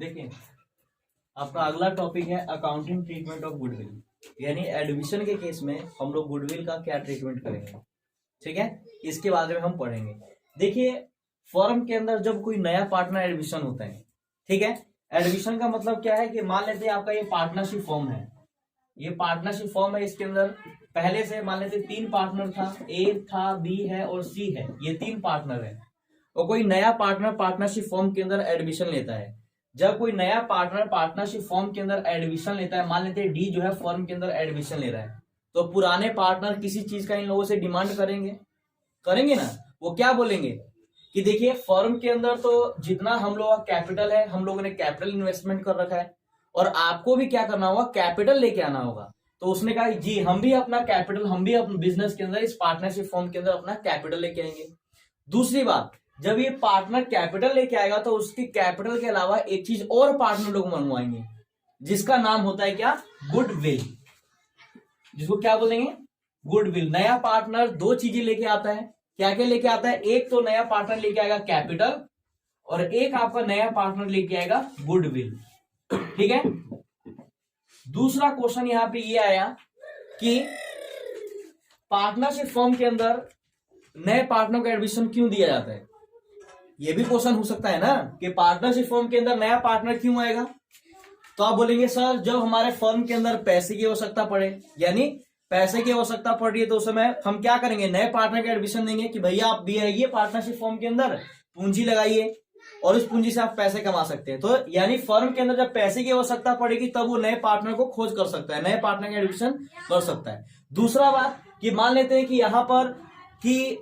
देखिए, आपका अगला टॉपिक है अकाउंटिंग ट्रीटमेंट ऑफ गुडविल। यानी एडमिशन के केस में हम लोग गुडविल का क्या ट्रीटमेंट करेंगे, ठीक है, इसके बारे में हम पढ़ेंगे। देखिए, फर्म के अंदर जब कोई नया पार्टनर एडमिशन होता है, ठीक है, एडमिशन का मतलब क्या है कि मान लेते हैं आपका ये पार्टनरशिप फॉर्म है, ये पार्टनरशिप फॉर्म है, इसके अंदर पहले से मान लेते 3 पार्टनर था, ए था, बी है और सी है, ये 3 पार्टनर है। और कोई नया पार्टनर पार्टनरशिप फॉर्म के अंदर एडमिशन लेता है। जब कोई नया पार्टनर पार्टनरशिप फॉर्म के अंदर एडमिशन लेता है, मान लेते हैं डी जो है फर्म के अंदर एडमिशन ले रहा है, तो पुराने पार्टनर किसी चीज का इन लोगों से डिमांड करेंगे ना। वो क्या बोलेंगे कि देखिए, फर्म के अंदर तो जितना हम लोग का कैपिटल है, हम लोगों ने कैपिटल इन्वेस्टमेंट कर रखा है और आपको भी क्या करना होगा, कैपिटल लेके आना होगा। तो उसने कहा जी हम भी अपना कैपिटल, हम भी अपने बिजनेस के अंदर इस पार्टनरशिप फॉर्म के अंदर अपना कैपिटल लेके आएंगे। दूसरी बात, जब ये पार्टनर कैपिटल लेके आएगा तो उसके कैपिटल के अलावा एक चीज और पार्टनर लोग मंगवाएंगे, जिसका नाम होता है क्या, गुडविल। जिसको क्या बोलेंगे, गुडविल। नया पार्टनर 2 चीजें लेके आता है। क्या क्या लेके आता है, एक तो नया पार्टनर लेके आएगा कैपिटल और एक आपका नया पार्टनर लेके आएगा गुडविल, ठीक है। दूसरा क्वेश्चन यहां पे ये आया कि पार्टनरशिप फॉर्म के अंदर नए पार्टनर को एडमिशन क्यों दिया जाता है। ये भी क्वेश्चन हो सकता है ना कि पार्टनरशिप फर्म के अंदर नया पार्टनर क्यों आएगा। तो आप बोलेंगे सर जब हमारे फर्म के अंदर पैसे की आवश्यकता पड़े, यानी पैसे की आवश्यकता पड़ रही है, तो उस समय हम क्या करेंगे, नए पार्टनर का एडमिशन देंगे कि भैया आप भी आइए पार्टनरशिप फर्म के अंदर, पूंजी लगाइए और उस पूंजी से आप पैसे कमा सकते हैं। तो यानी फर्म के अंदर जब पैसे की आवश्यकता पड़ेगी तब वो नए पार्टनर को खोज कर सकता है, नए पार्टनर का एडमिशन कर सकता है। दूसरा बात कि मान लेते हैं कि यहां पर कि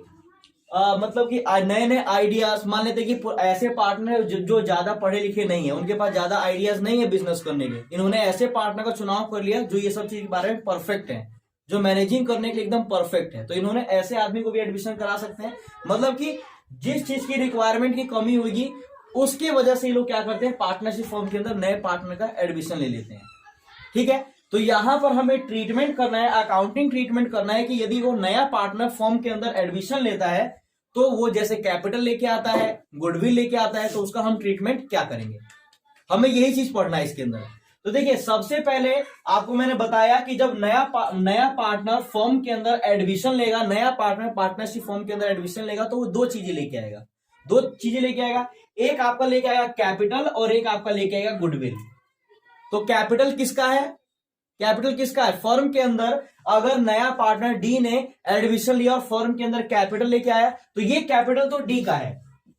मतलब कि नए नए आइडियाज, मान लेते हैं कि ऐसे पार्टनर जो ज्यादा पढ़े लिखे नहीं है, उनके पास ज्यादा आइडियाज नहीं है बिजनेस करने के, इन्होंने ऐसे पार्टनर का चुनाव कर लिया जो ये सब चीज के बारे में परफेक्ट है, जो मैनेजिंग करने के लिए एकदम परफेक्ट है, तो इन्होंने ऐसे आदमी को भी एडमिशन करा सकते हैं। मतलब कि जिस चीज की रिक्वायरमेंट की कमी होगी उसकी वजह से ये लोग क्या करते हैं, पार्टनरशिप फॉर्म के अंदर नए पार्टनर का एडमिशन ले लेते हैं, ठीक है। तो यहां पर हमें ट्रीटमेंट करना है, अकाउंटिंग ट्रीटमेंट करना है कि यदि वो नया पार्टनर फॉर्म के अंदर एडमिशन लेता है तो वो जैसे कैपिटल लेके आता है, गुडविल लेके आता है, तो उसका हम ट्रीटमेंट क्या करेंगे, हमें यही चीज पढ़ना है इसके अंदर। तो देखिए, सबसे पहले आपको मैंने बताया कि जब नया पार्टनर फॉर्म के अंदर एडमिशन लेगा, नया पार्टनर पार्टनरशिप फॉर्म के अंदर एडमिशन लेगा, तो वो 2 चीजें लेके आएगा, 2 चीजें लेके आएगा। एक आपका लेके आएगा कैपिटल और एक आपका लेके आएगा गुडविल। तो कैपिटल किसका है, कैपिटल किसका है, फर्म के अंदर अगर नया पार्टनर डी ने एडमिशन लिया और फर्म के अंदर कैपिटल लेके आया तो ये कैपिटल तो डी का है,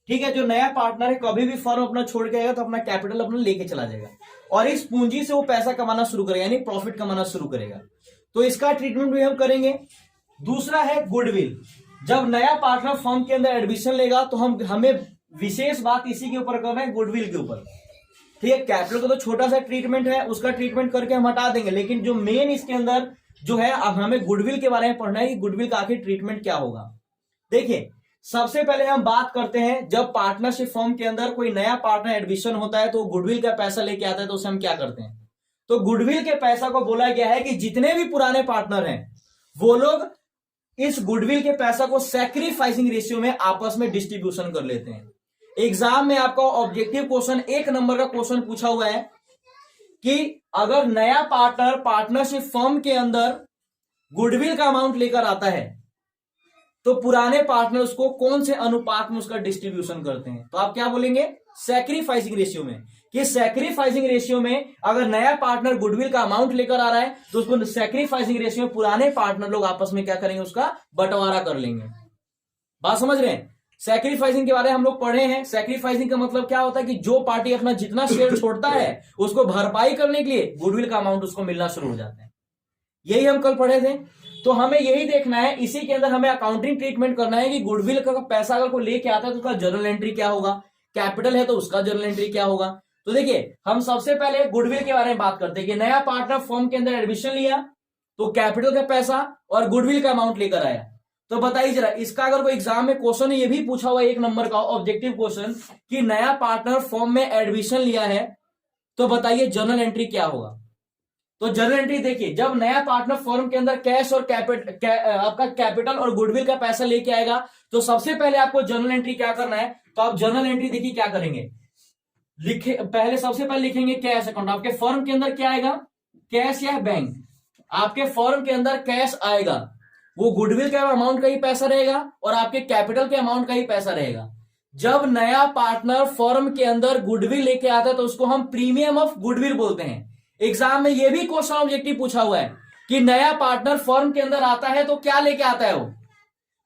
ठीक है। जो नया पार्टनर है कभी भी फर्म अपना छोड़ के आएगा तो अपना कैपिटल अपना लेके चला जाएगा और इस पूंजी से वो पैसा कमाना शुरू करेगा, यानी प्रॉफिट कमाना शुरू करेगा। तो इसका ट्रीटमेंट भी हम करेंगे। दूसरा है गुडविल। जब नया पार्टनर फर्म के अंदर एडमिशन लेगा तो हमें विशेष बात इसी के ऊपर करना है, गुडविल के ऊपर, ठीक है। कैपिटल का तो छोटा सा ट्रीटमेंट है, उसका ट्रीटमेंट करके हम हटा देंगे, लेकिन जो मेन इसके अंदर जो है, अब हमें गुडविल के बारे में पढ़ना है कि गुडविल का आखिर ट्रीटमेंट क्या होगा। देखिए, सबसे पहले हम बात करते हैं, जब पार्टनरशिप फर्म के अंदर कोई नया पार्टनर एडमिशन होता है तो गुडविल का पैसा लेके आता है, तो उसे हम क्या करते हैं, तो गुडविल के पैसा को बोला गया है कि जितने भी पुराने पार्टनर हैं वो लोग इस गुडविल के पैसा को सैक्रिफाइसिंग रेशियो में आपस में डिस्ट्रीब्यूशन कर लेते हैं। एग्जाम में आपका ऑब्जेक्टिव क्वेश्चन 1 नंबर का क्वेश्चन पूछा हुआ है कि अगर नया पार्टनर पार्टनरशिप फर्म के अंदर गुडविल का अमाउंट लेकर आता है तो पुराने पार्टनर उसको कौन से अनुपात में उसका डिस्ट्रीब्यूशन करते हैं, तो आप क्या बोलेंगे, सैक्रिफाइसिंग रेशियो में। कि सैक्रिफाइसिंग रेशियो में अगर नया पार्टनर गुडविल का अमाउंट लेकर आ रहा है तो उसको सैक्रिफाइसिंग रेशियो में पुराने पार्टनर लोग आपस में क्या करेंगे, उसका बंटवारा कर लेंगे। बात समझ रहे हैं। सैक्रिफाइसिंग के बारे में हम लोग पढ़े हैं। सैक्रिफाइसिंग का मतलब क्या होता है कि जो पार्टी अपना जितना शेयर छोड़ता है उसको भरपाई करने के लिए गुडविल का अमाउंट उसको मिलना शुरू हो जाता है। यही हम कल पढ़े थे। तो हमें यही देखना है, इसी के अंदर हमें अकाउंटिंग ट्रीटमेंट करना है कि गुडविल का पैसा अगर कोई लेके आता है तो उसका जर्नल एंट्री क्या होगा, कैपिटल है तो उसका जर्नल एंट्री क्या होगा। तो देखिए, हम सबसे पहले गुडविल के बारे में बात करते हैं कि नया पार्टनर फर्म के अंदर एडमिशन लिया तो कैपिटल का पैसा और गुडविल का अमाउंट लेकर आया। तो बताइए जरा, इसका अगर कोई एग्जाम में क्वेश्चन ये भी पूछा हुआ है 1 नंबर का ऑब्जेक्टिव क्वेश्चन कि नया पार्टनर फर्म में एडमिशन लिया है, तो बताइए जर्नल एंट्री क्या होगा। तो जर्नल एंट्री देखिए, जब नया पार्टनर फर्म के अंदर कैश और आपका कैपिटल और गुडविल का पैसा लेके आएगा तो सबसे पहले आपको जर्नल एंट्री क्या करना है, तो आप जर्नल एंट्री देखिए क्या करेंगे, पहले सबसे पहले लिखेंगे कैश अकाउंट। आपके फर्म के अंदर क्या आएगा, कैश या बैंक। आपके फर्म के अंदर कैश आएगा, वो गुडविल के अमाउंट का ही पैसा रहेगा और आपके कैपिटल के अमाउंट का ही पैसा रहेगा। जब नया पार्टनर फर्म के अंदर गुडविल लेके आता है तो उसको हम प्रीमियम ऑफ गुडविल बोलते हैं। एग्जाम में ये भी क्वेश्चन ऑब्जेक्टिव पूछा हुआ है कि नया पार्टनर फर्म के अंदर आता है तो क्या लेके आता है वो,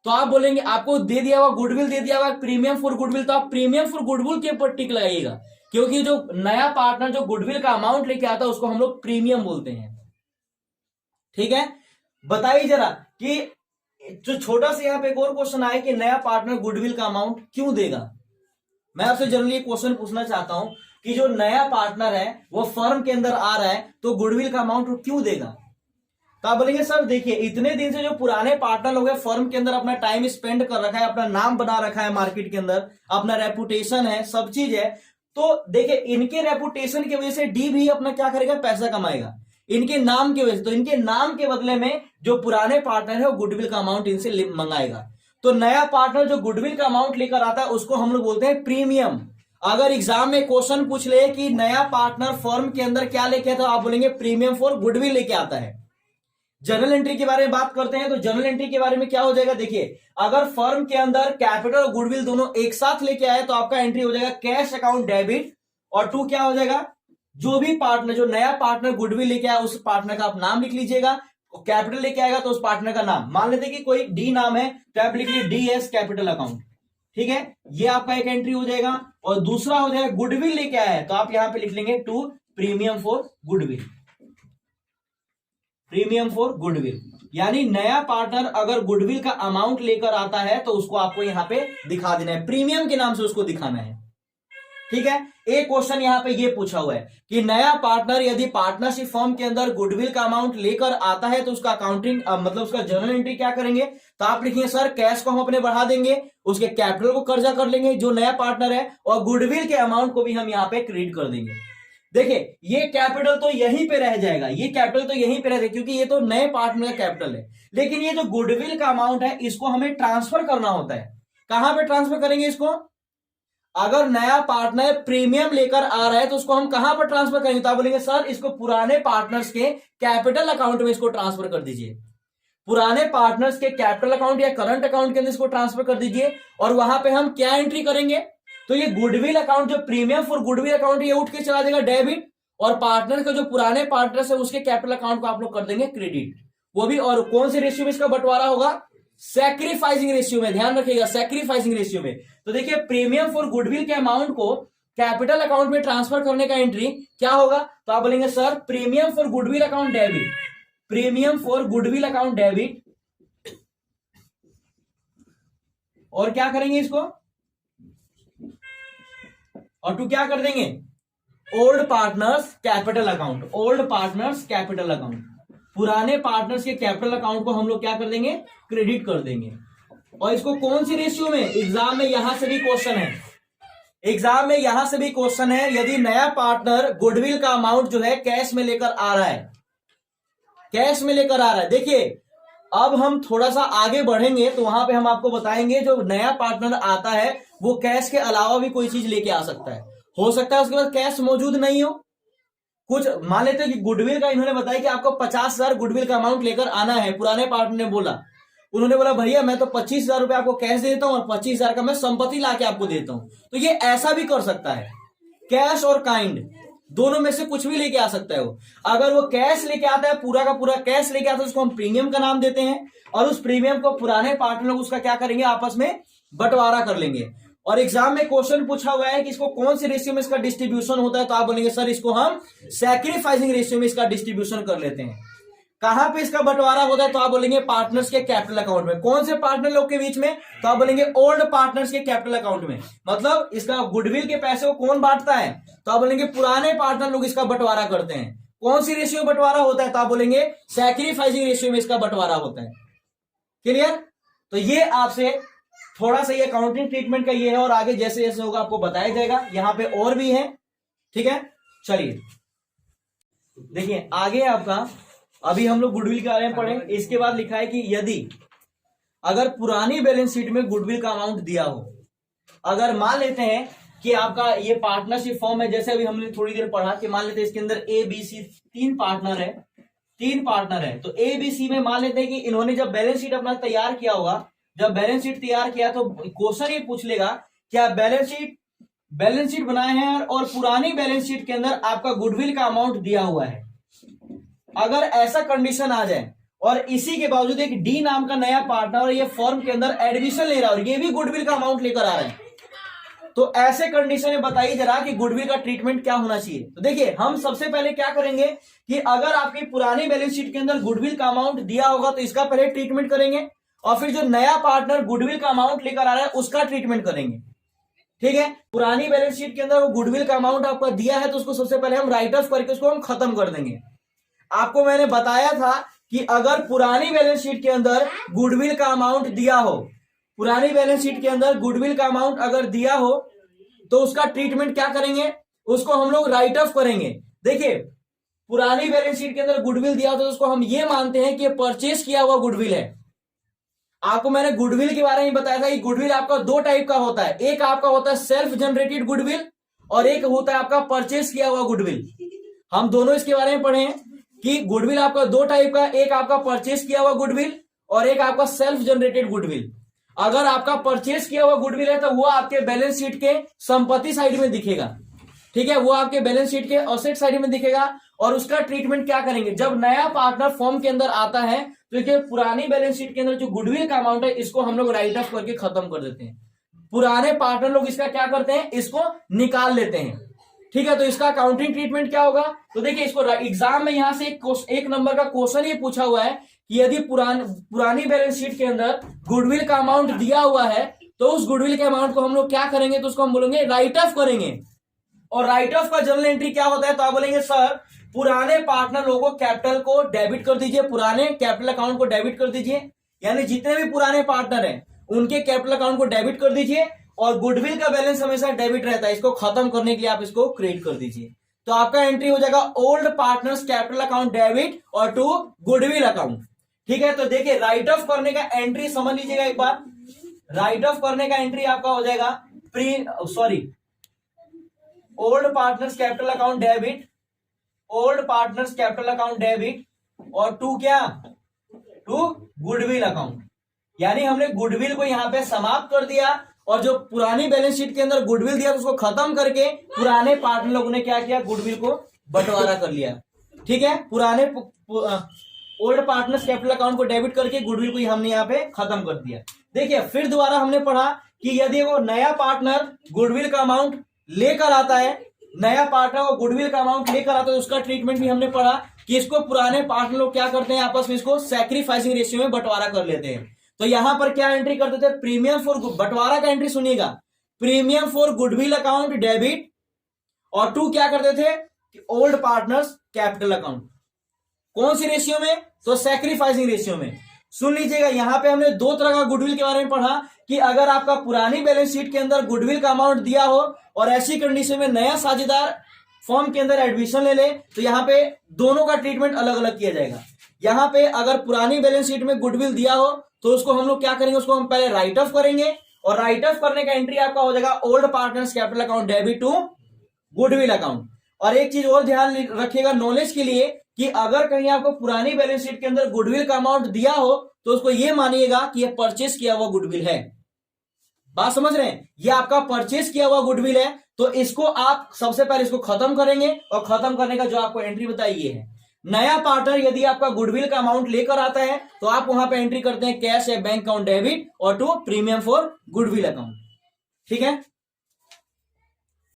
तो आप बोलेंगे, आपको दे दिया हुआ गुडविल दे दिया हुआ प्रीमियम फॉर गुडविल, तो आप प्रीमियम फॉर गुडविल के ऊपर टिक लगाइएगा, क्योंकि जो नया पार्टनर जो गुडविल का अमाउंट लेके आता है उसको हम लोग प्रीमियम बोलते हैं। ठीक है, बताइए जरा कि जो छोटा सा यहाँ पे एक और क्वेश्चन आया कि नया पार्टनर गुडविल का अमाउंट क्यों देगा। मैं आपसे जनरली एक क्वेश्चन पूछना चाहता हूं कि जो नया पार्टनर है वो फर्म के अंदर आ रहा है तो गुडविल का अमाउंट क्यों देगा। तो आप बोलेंगे सर देखिए, इतने दिन से जो पुराने पार्टनर लोग हैं फर्म के अंदर अपना टाइम स्पेंड कर रखा है, अपना नाम बना रखा है मार्केट के अंदर, अपना रेपुटेशन है, सब चीज है, तो देखिए इनके रेपुटेशन की वजह से डी भी अपना क्या करेगा, पैसा कमाएगा इनके नाम की वजह से। तो इनके नाम के बदले में जो पुराने पार्टनर है वो गुडविल का अमाउंट इनसे मंगाएगा। तो नया पार्टनर जो गुडविल का अमाउंट लेकर आता है उसको हम लोग बोलते हैं प्रीमियम। अगर एग्जाम में क्वेश्चन पूछ ले कि नया पार्टनर फर्म के अंदर क्या लेके आता है, तो आप बोलेंगे प्रीमियम फॉर गुडविल लेके आता है। जर्नल एंट्री के बारे में बात करते हैं तो जर्नल एंट्री के बारे में क्या हो जाएगा, देखिए अगर फर्म के अंदर कैपिटल और गुडविल दोनों एक साथ लेके आए तो आपका एंट्री हो जाएगा कैश अकाउंट डेबिट, और टू क्या हो जाएगा, जो भी पार्टनर जो नया पार्टनर गुडविल लेके आया उस पार्टनर का आप नाम लिख लीजिएगा, कैपिटल लेके आएगा तो उस पार्टनर का नाम, मान लेते कि कोई डी नाम है तो आप लिख लीजिए डी एस कैपिटल अकाउंट। ठीक है, ये आपका एक एंट्री हो जाएगा। और दूसरा हो जाएगा गुडविल लेके आया है तो आप यहां पे लिख लेंगे to premium for goodwill, premium for goodwill. यानी नया पार्टनर अगर गुडविल का अमाउंट लेकर आता है तो उसको आपको यहां पे दिखा देना है, प्रीमियम के नाम से उसको दिखाना है। ठीक है, एक क्वेश्चन यहां पे ये पूछा हुआ है कि नया पार्टनर यदि पार्टनरशिप फर्म के अंदर गुडविल का अमाउंट लेकर आता है तो उसका अकाउंटिंग मतलब उसका जर्नल एंट्री क्या करेंगे, तो आप लिखिए सर कैश को हम अपने बढ़ा देंगे, उसके कैपिटल को कर्जा कर लेंगे जो नया पार्टनर है, और गुडविल के अमाउंट को भी हम यहाँ पे क्रेडिट कर देंगे। देखिए ये कैपिटल तो यहीं पे रह जाएगा, ये कैपिटल तो यहीं पे रह जाएगा क्योंकि ये तो नए पार्टनर का कैपिटल है, लेकिन ये जो गुडविल का अमाउंट है इसको हमें ट्रांसफर करना होता है। कहां पे ट्रांसफर करेंगे इसको, अगर नया पार्टनर प्रीमियम लेकर आ रहा है तो उसको हम कहां पर ट्रांसफर करेंगे, तो आप बोलेंगे सर इसको पुराने पार्टनर्स के कैपिटल अकाउंट में इसको ट्रांसफर कर दीजिए, पुराने पार्टनर्स के कैपिटल अकाउंट या करंट अकाउंट के अंदर इसको ट्रांसफर कर दीजिए। और वहां पे हम क्या एंट्री करेंगे, तो ये गुडविल अकाउंट जो प्रीमियम फॉर गुडविल अकाउंट ये उठ के चला जाएगा डेबिट, और पार्टनर का जो पुराने पार्टनर्स है उसके कैपिटल अकाउंट को आप लोग कर देंगे क्रेडिट, वो भी। और कौन से रेशियो में इसका बंटवारा होगा, सैक्रिफाइसिंग रेशियो में, ध्यान रखिएगा सैक्रिफाइसिंग रेशियो में। तो देखिए प्रीमियम फॉर गुडविल के अमाउंट को कैपिटल अकाउंट में ट्रांसफर करने का एंट्री क्या होगा, तो आप बोलेंगे sir premium for goodwill account debit, premium for goodwill account debit, और क्या करेंगे इसको, और टू क्या कर देंगे, old partners capital account, old partners capital account, पुराने पार्टनर्स के कैपिटल अकाउंट को हम लोग क्या कर देंगे, क्रेडिट कर देंगे। और इसको कौन सी रेशियो में, एग्जाम में यहां से भी क्वेश्चन है, एग्जाम में यहां से भी क्वेश्चन है, यदि नया पार्टनर गुडविल का अमाउंट जो है कैश में लेकर आ रहा है, कैश में लेकर आ रहा है। देखिए अब हम थोड़ा सा आगे बढ़ेंगे तो वहां पे हम आपको बताएंगे जो नया पार्टनर आता है वो कैश के अलावा भी कोई चीज लेके आ सकता है, हो सकता है उसके पास कैश मौजूद नहीं हो। कुछ मान लेते हैं कि गुडविल का इन्होंने बताया कि आपको 50,000 गुडविल का अमाउंट लेकर आना है, पुराने पार्टनर ने बोला, उन्होंने बोला भैया मैं तो 25,000 रुपए आपको कैश देता हूं और 25,000 का मैं संपत्ति लाके आपको देता हूं। तो ये ऐसा भी कर सकता है, कैश और काइंड दोनों में से कुछ भी लेके आ सकता है वो। अगर वो कैश लेके आता है, पूरा का पूरा कैश लेके आता है, उसको हम प्रीमियम का नाम देते हैं, और उस प्रीमियम को पुराने पार्टनर लोग उसका क्या करेंगे, आपस में बंटवारा कर लेंगे। और एग्जाम में क्वेश्चन पूछा हुआ है कि इसको कौन सी रेशियो में इसका डिस्ट्रीब्यूशन होता है, तो आप बोलेंगे सर इसको हम सैक्रिफाइसिंग रेशियो में इसका डिस्ट्रीब्यूशन कर लेते हैं। कहां पे इसका बंटवारा होता है, तो आप बोलेंगे पार्टनर्स के कैपिटल अकाउंट में। कौन से पार्टनर लोग के बीच में, तो आप बोलेंगे ओल्ड पार्टनर्स के कैपिटल अकाउंट में। मतलब इसका गुडविल के पैसे को कौन बांटता है, तो आप बोलेंगे पुराने पार्टनर लोग इसका बंटवारा करते हैं। कौन सी रेशियो बंटवारा होता है, तो आप बोलेंगे सैक्रिफाइसिंग रेशियो में इसका बंटवारा होता है। क्लियर, तो ये आपसे थोड़ा सा ये अकाउंटिंग ट्रीटमेंट का ये है, और आगे जैसे जैसे होगा आपको बताया जाएगा। यहां पे और भी है, ठीक है। चलिए देखिए आगे आपका, अभी हम लोग गुडविल के बारे में पढ़े, इसके बाद लिखा है कि यदि अगर पुरानी बैलेंस शीट में गुडविल का अमाउंट दिया हो, अगर मान लेते हैं कि आपका ये पार्टनरशिप फॉर्म है, जैसे अभी हमने थोड़ी देर पढ़ा कि मान लेते हैं इसके अंदर ए बी सी तीन पार्टनर है, तो ए बी सी में मान लेते हैं कि इन्होंने जब बैलेंस शीट अपना तैयार किया होगा, जब बैलेंस शीट तैयार किया तो क्वेश्चन ये पूछ लेगा क्या बैलेंस शीट बनाए हैं और पुरानी बैलेंस शीट के अंदर आपका गुडविल का अमाउंट दिया हुआ है। अगर ऐसा कंडीशन आ जाए और इसी के बावजूद एक डी नाम का नया पार्टनर और ये फॉर्म के अंदर एडमिशन ले रहा है और ये भी गुडविल का अमाउंट लेकर आ रहा है, तो ऐसे कंडीशन में बताइए जरा कि गुडविल का ट्रीटमेंट क्या होना चाहिए। तो देखिए हम सबसे पहले क्या करेंगे कि अगर आपकी पुरानी बैलेंस शीट के अंदर गुडविल का अमाउंट दिया होगा तो इसका पहले ट्रीटमेंट करेंगे और फिर जो नया पार्टनर गुडविल का अमाउंट लेकर आ रहा है उसका ट्रीटमेंट करेंगे। ठीक है, पुरानी बैलेंस शीट के अंदर वो गुडविल का अमाउंट आपका दिया है तो उसको सबसे पहले हम राइट ऑफ करके उसको हम खत्म कर देंगे। आपको मैंने बताया था कि अगर पुरानी बैलेंस शीट के अंदर गुडविल का अमाउंट दिया हो, पुरानी बैलेंस शीट के अंदर गुडविल का अमाउंट अगर दिया हो तो उसका ट्रीटमेंट क्या करेंगे, उसको हम लोग राइट ऑफ करेंगे। देखिए पुरानी बैलेंस शीट के अंदर गुडविल दिया हो तो उसको हम ये मानते हैं कि परचेज किया हुआ गुडविल है। आपको मैंने गुडविल के बारे में बताया था कि गुडविल आपका दो टाइप का होता है, एक आपका होता है सेल्फ जनरेटेड गुडविल और एक होता है आपका परचेज किया हुआ गुडविल। हम दोनों इसके बारे में पढ़े हैं कि गुडविल आपका दो टाइप का, एक आपका परचेज किया हुआ गुडविल और एक आपका सेल्फ जनरेटेड गुडविल। अगर आपका परचेज किया हुआ गुडविल है तो वो आपके बैलेंस शीट के संपत्ति साइड में दिखेगा। ठीक है, वो आपके बैलेंस शीट के एसेट साइड में दिखेगा और उसका ट्रीटमेंट क्या करेंगे, जब नया पार्टनर फॉर्म के अंदर आता है तो ये पुरानी बैलेंस शीट के अंदर जो गुडविल का अमाउंट है इसको हम लोग राइट ऑफ करके खत्म कर देते हैं। पुराने पार्टनर लोग इसका क्या करते हैं, इसको निकाल लेते हैं। ठीक है, तो इसका अकाउंटिंग ट्रीटमेंट क्या होगा, तो देखिए इसको एग्जाम में यहां से एक नंबर का क्वेश्चन ये पूछा हुआ है कि यदि पुरानी बैलेंस शीट के अंदर गुडविल का अमाउंट दिया हुआ है तो उस गुडविल के अमाउंट को हम लोग क्या करेंगे, तो उसको हम बोलेंगे राइट ऑफ करेंगे। और राइट ऑफ का जनरल एंट्री क्या होता है, तो आप बोलेंगे सर पुराने पार्टनर लोगों को कैपिटल को डेबिट कर दीजिए, पुराने कैपिटल अकाउंट को डेबिट कर दीजिए, यानी जितने भी पुराने पार्टनर हैं उनके कैपिटल अकाउंट को डेबिट कर दीजिए और गुडविल का बैलेंस हमेशा डेबिट रहता है, इसको खत्म करने के लिए आप इसको क्रिएट कर दीजिए। तो आपका एंट्री हो जाएगा old partners capital account debit और टू गुडविल अकाउंट। ठीक है, तो देखिए राइट ऑफ करने का एंट्री समझ लीजिएगा एक बार, राइट ऑफ करने का एंट्री आपका हो जाएगा old partners capital account debit, old partners capital account debit और टू गुडविल अकाउंट। यानी हमने गुडविल को यहां पे समाप्त कर दिया और जो पुरानी बैलेंस शीट के अंदर गुडविल दिया उसको खत्म करके पुराने पार्टनर लोगों ने क्या किया, गुडविल को बंटवारा कर लिया। ठीक है, पुराने ओल्ड पार्टनर्स कैपिटल अकाउंट को डेबिट करके गुडविल को हमने यहाँ पे खत्म कर दिया। देखिए फिर दोबारा हमने पढ़ा कि यदि वो नया पार्टनर गुडविल का अमाउंट लेकर आता है, नया पार्टनर वो गुडविल का अमाउंट लेकर आता है, उसका ट्रीटमेंट भी हमने पढ़ा कि इसको पुराने पार्टनर लोग क्या करते हैं, आपस में इसको सैक्रिफाइसिंग रेशियो में बंटवारा कर लेते हैं। तो यहां पर क्या एंट्री करते थे, प्रीमियम फॉर बंटवारा का एंट्री सुनिएगा, premium for goodwill account debit और टू क्या करते थे, ओल्ड पार्टनर्स कैपिटल अकाउंट। कौन सी रेशियो में, तो सैक्रिफाइसिंग रेशियो में। सुन लीजिएगा यहां पे हमने दो तरह का गुडविल के बारे में पढ़ा कि अगर आपका पुरानी बैलेंस शीट के अंदर गुडविल का अमाउंट दिया हो और ऐसी कंडीशन में नया साझेदार फॉर्म के अंदर एडमिशन ले ले तो यहां पे दोनों का ट्रीटमेंट अलग अलग किया जाएगा। यहां पे अगर पुरानी बैलेंस शीट में गुडविल दिया हो तो उसको हम लोग क्या करेंगे, उसको हम पहले राइट ऑफ करेंगे और राइट ऑफ करने का एंट्री आपका हो जाएगा old partners capital account debit to goodwill account. और एक चीज और ध्यान रखिएगा नॉलेज के लिए कि अगर कहीं आपको पुरानी बैलेंस शीट के अंदर गुडविल का अमाउंट दिया हो तो उसको ये मानिएगा कि यह परचेस किया हुआ गुडविल है। बात समझ रहे हैं, ये आपका परचेस किया हुआ गुडविल है तो इसको आप सबसे पहले इसको खत्म करेंगे और खत्म करने का जो आपको एंट्री बताई ये है। नया पार्टनर यदि आपका गुडविल का अमाउंट लेकर आता है तो आप वहां पे एंट्री करते हैं कैश या बैंक अकाउंट डेबिट और to premium for goodwill account. ठीक है,